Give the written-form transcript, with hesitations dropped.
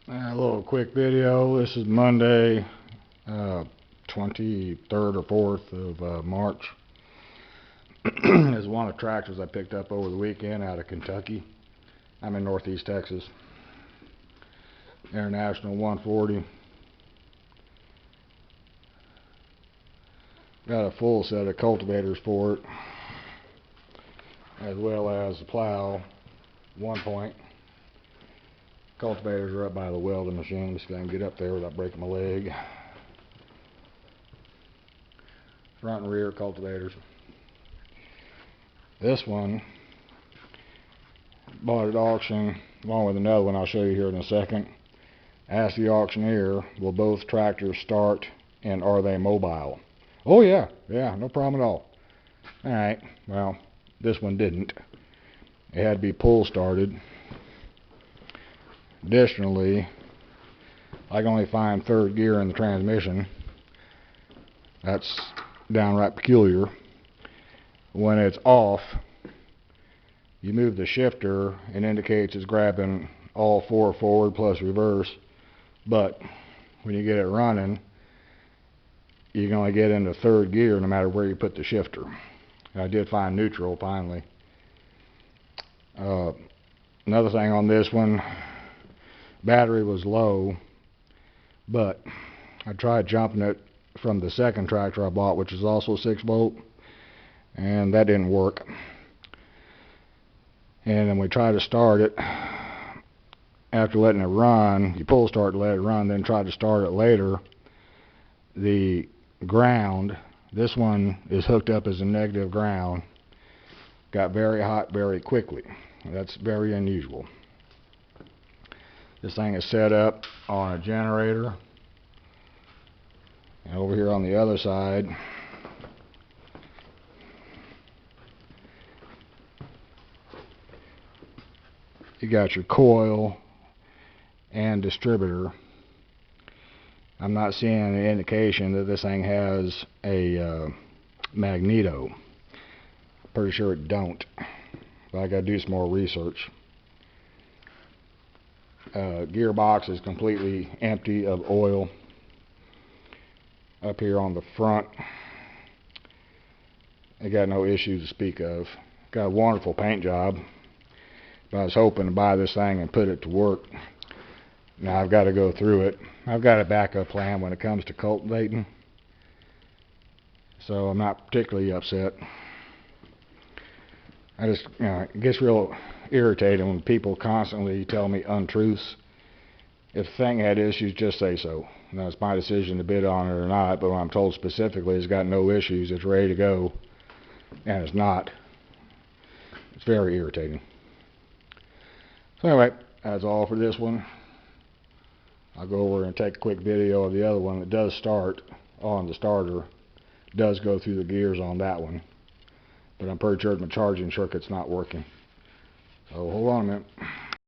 A little quick video. This is Monday, 23rd or 4th of March. This is one of the tractors I picked up over the weekend out of Kentucky. I'm in Northeast Texas. International 140. Got a full set of cultivators for it, as well as a plow, 1 point. Cultivators are up by the welding machine, so I can get up there without breaking my leg. Front and rear cultivators. This one, bought at auction along with another one I'll show you here in a second. Asked the auctioneer, will both tractors start and are they mobile? Oh yeah, no problem at all. Alright, well, this one didn't. It had to be pull started. Additionally, I can only find third gear in the transmission. That's downright peculiar. When it's off, you move the shifter, it indicates it's grabbing all four forward plus reverse, but when you get it running, you can only get into third gear no matter where you put the shifter. I did find neutral finally. Another thing on this one, battery was low, but I tried jumping it from the second tractor I bought, which is also 6-volt, and that didn't work. And then we tried to start it after letting it run. You pull start to let it run, then try to start it later. The ground, this one is hooked up as a negative ground, got very hot very quickly. That's very unusual. This thing is set up on a generator, and over here on the other side you got your coil and distributor. I'm not seeing any indication that this thing has a magneto. Pretty sure it don't, but I gotta do some more research. Gearbox is completely empty of oil. Up here on the front, I got no issues to speak of. Got a wonderful paint job, but I was hoping to buy this thing and put it to work. Now I've got to go through it. I've got a backup plan when it comes to cultivating, so I'm not particularly upset. I just, it gets real irritating when people constantly tell me untruths. If the thing had issues, just say so. Now it's my decision to bid on it or not, but when I'm told specifically it's got no issues, it's ready to go, and it's not, it's very irritating. So anyway, that's all for this one. I'll go over and take a quick video of the other one. It does start on the starter. It does go through the gears on that one, but I'm pretty sure my charging circuit's not working. So hold on a minute.